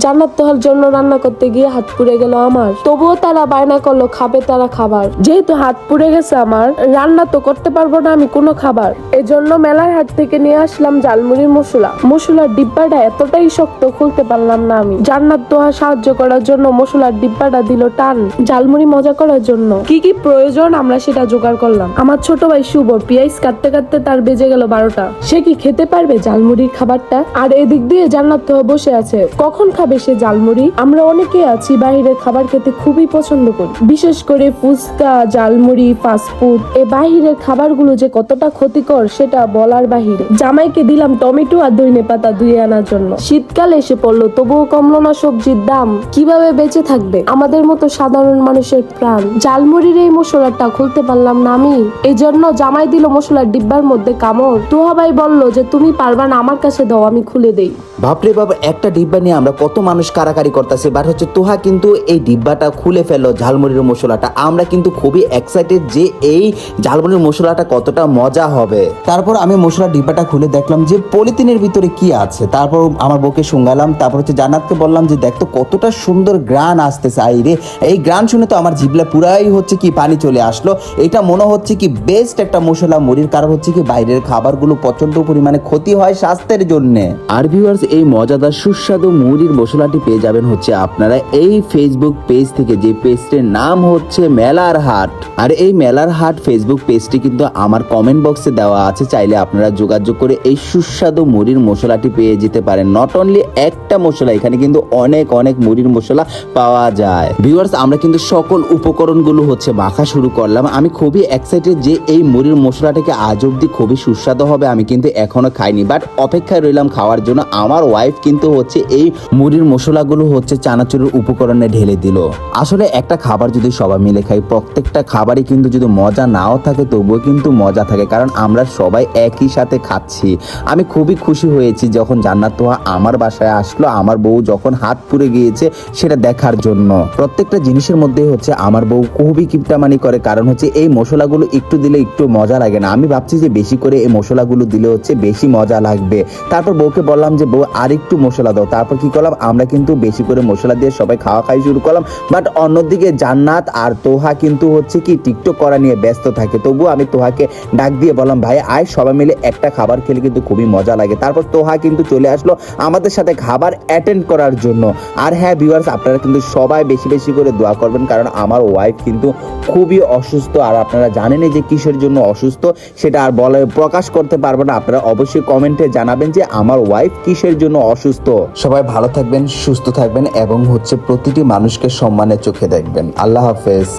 জান্নাত তোহার জন্য রান্না করতে গিয়ে হাত পুড়ে গেল আমার। তবুও তারা বায়না করলো খাবে তারা খাবার। যেহেতু হাত পুড়ে গেছে আমার, রান্না তো করতে পারবো না আমি কোনো খাবার। এজন্য মেলার হাট থেকে নিয়ে আসলাম ঝালমুড়ির মশলার ডিব্বাটা এতটাই শক্ত, খুলতে পারলাম না আমি। জান্নাত তোহা সাহায্য করার জন্য মশলার ডিব্বাটা দিল টান, ঝালমুড়ি মজা করার জন্য। কি কি প্রয়োজন আমরা সেটা জোগাড় করলাম। আমার ছোট ভাই শুভ পেঁয়াজ কাটতে কাটতে তার বেজে গেল 12টা। সে কি খেতে পারবে ঝালমুড়ির খাবারটা? আর এদিক দিয়ে জান্নাত তোহা বসে আছে, কখন খাবে সে ঝালমুড়ি। আমরা অনেকে আছি বাহিরের খাবার খেতে খুবই পছন্দ করি, বিশেষ করে ফুচকা, ঝালমুড়ি, ফাস্টফুড। এই বাহিরের খাবারগুলো যে কতটা ক্ষতিকর সেটা বলার বাহিরে। জামাইকে দিলাম টমেটো আর ধনে পাতা ধুয়ে আনার জন্য। শীতকাল এসে পড়লো, তবুও কমলো না সবজির দাম। কিভাবে বেঁচে থাকবে আমাদের মতো সাধারণ মানুষের প্রাণ? ঝালমুড়ির এই মশলাটা খুলতে পারলাম না আমি, এই জন্য জামাই দিল মশলার ডিব্বার মধ্যে কামড়। তোহা ভাই বললো যে তুমি পারবা না, আমার কাছে দাও আমি খুলে দেই। বাপরে বাবা, একটা ডিব্বা নিয়ে আমরা কত মানুষ কারাকারি করতেছে, বাট হচ্ছে তোহা কিন্তু এই ডিব্বাটা খুলে ফেললো ঝালমুড়ির মশলাটা। আমরা কিন্তু খুবই এক্সাইটেড যে এই ঝালমুড়ির মশলাটা কতটা মজা হবে। তারপর আমি মশলার ডিব্বাটা খুলে দেখলাম যে পলিথিনের ভিতরে কি আছে। তারপর আমার বউকে শুঙ্গালাম, তারপর হচ্ছে জান্নাতকে বললাম যে দেখতো কতটা সুন্দর গ্রান আসতেছে। আইরে, এই গ্রান শুনে তো আমার জিভলা পুরাই হচ্ছে কি পানি চলে আসলো। এটা মনে হচ্ছে কি বেস্ট একটা মশলা মুড়ির, কারণ হচ্ছে কি বাইরের খাবারগুলো প্রচন্ড পরিমাণে ক্ষতি হয় স্বাস্থ্যের জন্য। আর ভিউয়ার্স, এই মজাদার সুস্বাদু মুড়ির মশলাটি পেয়ে যাবেন হচ্ছে আপনারা এই ফেসবুক পেজ থেকে, যে পেজটির নাম হচ্ছে মেলার হাট। আর এই মেলার হাট ফেসবুক পেজটি কিন্তু আমার কমেন্ট বক্সে দেওয়া আছে, চাইলে আপনারা যোগাযোগ করে এই সুস্বাদু মুড়ির মশলাটি পেয়ে যেতে পারেন। নট অনলি একটা মশলা, এখানে কিন্তু অনেক অনেক মুড়ির মশলা পাওয়া যায়। ভিউয়ার্স, আমরা কিন্তু সকল উপকরণগুলো হচ্ছে মাখা শুরু করলাম। আমি খুবই এক্সাইটেড যে এই মুড়ির মশলাটাকে আজ অব্দি খুবই সুস্বাদু হবে। আমি কিন্তু এখনো খাইনি, বাট অপেক্ষায় রইলাম খাওয়ার জন্য। আমার ওয়াইফ কিন্তু হচ্ছে এই মুড়ির মশলাগুলো হচ্ছে চানাচুরের উপকরণে ঢেলে দিল। আসলে একটা খাবার যদি সবাই মিলে খাই, প্রত্যেকটা খাবারই কিন্তু যদি মজা নাও থাকে তবুও কিন্তু মজা থাকে, কারণ আমরা সবাই একই সাথে খাচ্ছি। আমি খুবই খুশি হয়েছি যখন জান্নাত তোহা আমার বাসায় আসলো, আমার বউ যখন হাত পুড়ে গিয়েছে সেটা দেখার জন্য। প্রত্যেকটা জিনিসের মধ্যে হচ্ছে আমার বউ খুবই কিপটামানি করে, কারণ হচ্ছে এই মশলাগুলো একটু দিলে একটু মজা লাগে না। আমি ভাবছি যে বেশি করে এই মশলাগুলো দিলে হচ্ছে বেশি মজা লাগবে। তারপর বউকে বললাম যে বউ আর একটু মশলা দাও। তারপর কি করলাম, আমরা কিন্তু বেশি করে মশলা দিয়ে সবাই খাওয়া খাই শুরু করলাম। বাট অন্যদিকে জান্নাত আর তোহা কিন্তু হচ্ছে কি টিকটক করা নিয়ে ব্যস্ত থাকে। তবু আমি তোহাকে ডাক দিয়ে বললাম ভাই আয়, সবাই মিলে একটা খাবার খেলে কিন্তু খুবই মজা লাগে। তারপর তোহা কিন্তু চলে আসলো আমাদের সাথে খাবার অ্যাটেন্ড করার জন্য। আর হ্যাঁ ভিউয়ার্স, আপনারা কিন্তু সবাই বেশি বেশি করে দোয়া করবেন, কারণ আমার ওয়াইফ কিন্তু খুবই অসুস্থ। আর আপনারা জানেনই যে কিসের জন্য অসুস্থ, সেটা আর বলে প্রকাশ করতে পারবো না। আপনারা অবশ্যই কমেন্টে জানাবেন যে আমার ওয়াইফ কিসের জন্য অসুস্থ। সবাই ভালো থাকবেন, সুস্থ থাকবেন এবং হচ্ছে প্রতিটি মানুষকে সম্মানের চোখে দেখবেন। আল্লাহ হাফেজ।